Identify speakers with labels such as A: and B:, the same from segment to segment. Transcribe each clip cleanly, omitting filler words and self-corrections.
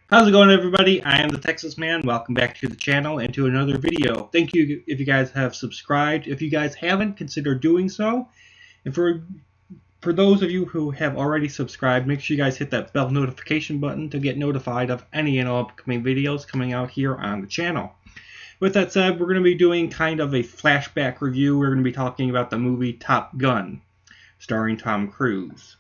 A: How's it going, everybody? I am the Texas Man. Welcome back to the channel and to another video. Thank you if you guys have subscribed. If you guys haven't, consider doing so. And for those of you who have already subscribed, make sure you guys hit that bell notification button to get notified of any and all upcoming videos coming out here on the channel. With that said, we're going to be doing kind of a flashback review. We're going to be talking about the movie Top Gun, starring Tom Cruise.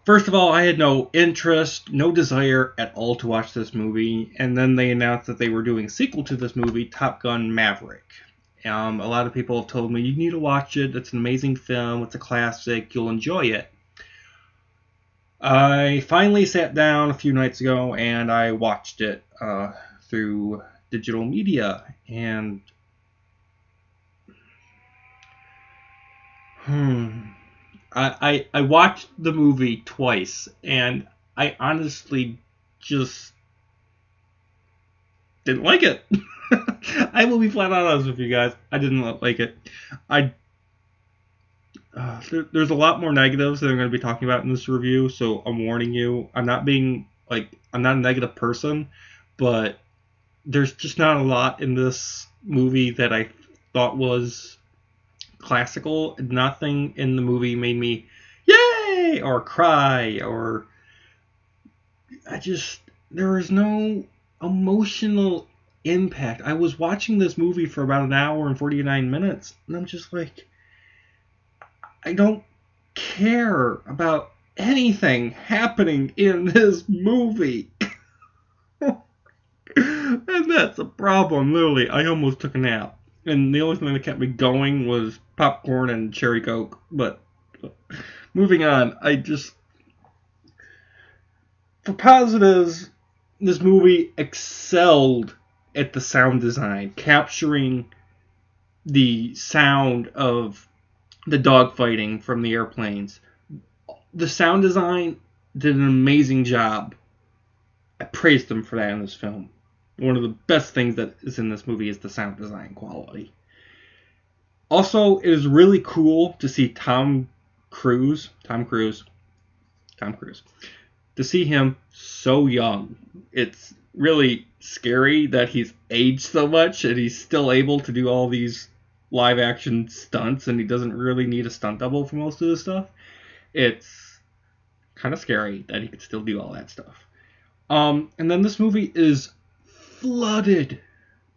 A: First of all, I had no interest, no desire at all to watch this movie, and then they announced that they were doing a sequel to this movie, Top Gun Maverick. A lot of people have told me, you need to watch it, it's an amazing film, it's a classic, you'll enjoy it. I finally sat down a few nights ago and I watched it through digital media, and I watched the movie twice, and I honestly just didn't like it. I will be flat out honest with you guys. I didn't like it. There's a lot more negatives that I'm going to be talking about in this review, so I'm warning you. I'm not a negative person, but there's just not a lot in this movie that I thought was classical. Nothing in the movie made me yay or cry, or there was no emotional impact. I was watching this movie for about an hour and 49 minutes, and I'm just like, I don't care about anything happening in this movie. And that's a problem. Literally, I almost took a nap. And the only thing that kept me going was popcorn and cherry Coke. But moving on, for positives, this movie excelled at the sound design, capturing the sound of the dogfighting from the airplanes. The sound design did an amazing job. I praised them for that in this film. One of the best things that is in this movie is the sound design quality. Also, it is really cool to see Tom Cruise, to see him so young. It's really scary that he's aged so much and he's still able to do all these live action stunts, and he doesn't really need a stunt double for most of this stuff. It's kind of scary that he could still do all that stuff. And then this movie is flooded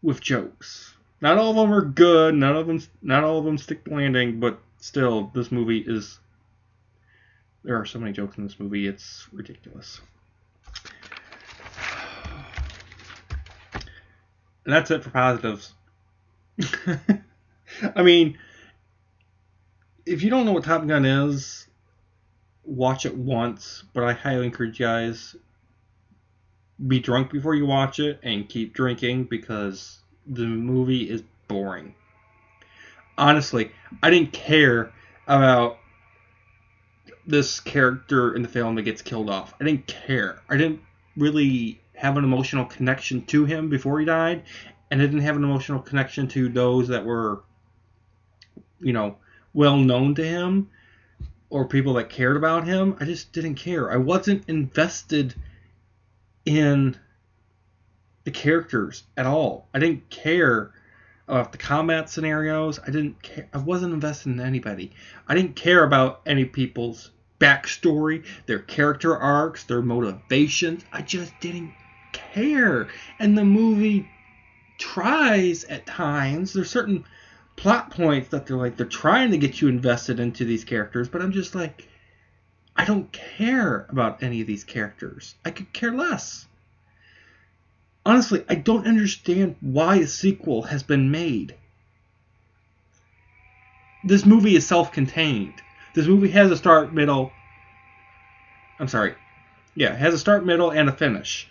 A: with jokes. Not all of them are good. Not all of them stick the landing. But still, this movie is. There are so many jokes in this movie. It's ridiculous. And that's it for positives. I mean, if you don't know what Top Gun is, watch it once. But I highly encourage you guys, be drunk before you watch it and keep drinking, because the movie is boring. Honestly, I didn't care about this character in the film that gets killed off. I didn't care. I didn't really have an emotional connection to him before he died, and I didn't have an emotional connection to those that were, well known to him or people that cared about him. I just didn't care. I wasn't invested in the characters at all. I didn't care about the combat scenarios. I didn't care. I wasn't invested in anybody. I didn't care about any people's backstory, their character arcs, their motivations. I just didn't care. And the movie tries at times. There's certain plot points that they're trying to get you invested into these characters, but I'm just like, I don't care about any of these characters. I could care less. Honestly, I don't understand why a sequel has been made. This movie is self-contained. This movie has a start, middle... it has a start, middle, and a finish.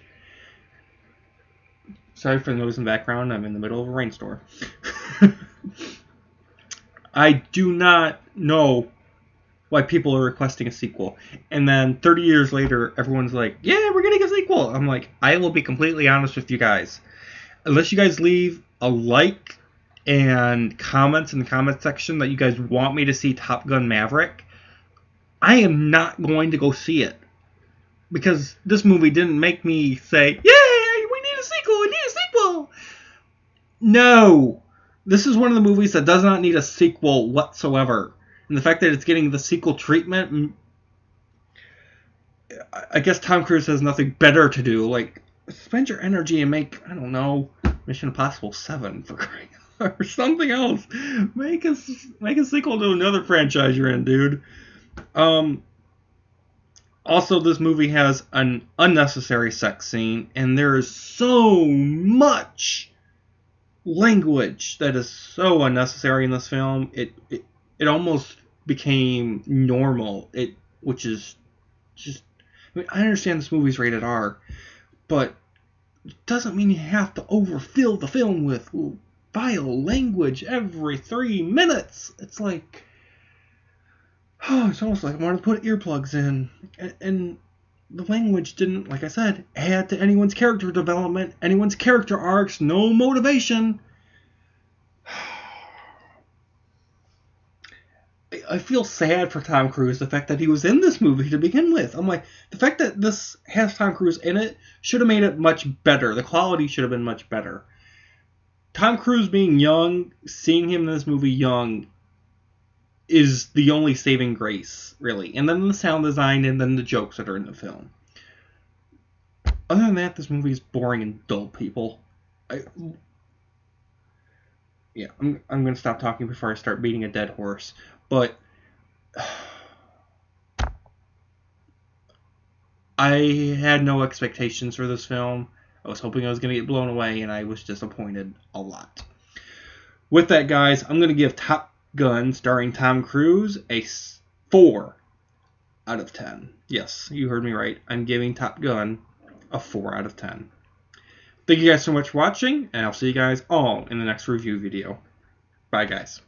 A: Sorry for the noise in the background. I'm in the middle of a rainstorm. I do not know why people are requesting a sequel. And then 30 years later, everyone's like, yeah, we're getting a sequel. I'm like, I will be completely honest with you guys. Unless you guys leave a like and comments in the comment section that you guys want me to see Top Gun Maverick, I am not going to go see it. because this movie didn't make me say, "Yay, we need a sequel! We need a sequel!" No, this is one of the movies that does not need a sequel whatsoever, and the fact that it's getting the sequel treatment, I guess Tom Cruise has nothing better to do. Like, spend your energy and make, I don't know, Mission Impossible 7 for crying or something else. Make a sequel to another franchise you're in, dude. Also, this movie has an unnecessary sex scene, and there is so much language that is so unnecessary in this film. It almost became normal. Which is just. I mean, I understand this movie's rated R, but it doesn't mean you have to overfill the film with vile language every 3 minutes. It's like, oh, it's almost like I wanted to put earplugs in. And the language didn't, like I said, add to anyone's character development, anyone's character arcs, no motivation. I feel sad for Tom Cruise, the fact that he was in this movie to begin with. I'm like, the fact that this has Tom Cruise in it should have made it much better. The quality should have been much better. Tom Cruise being young, seeing him in this movie young, is the only saving grace, really. And then the sound design, and then the jokes that are in the film. Other than that, this movie is boring and dull, people. I'm going to stop talking before I start beating a dead horse. But I had no expectations for this film. I was hoping I was going to get blown away, and I was disappointed a lot. With that, guys, I'm going to give Top Gun, starring Tom Cruise, a 4 out of 10. Yes, you heard me right. I'm giving Top Gun a 4 out of 10. Thank you guys so much for watching, and I'll see you guys all in the next review video. Bye, guys.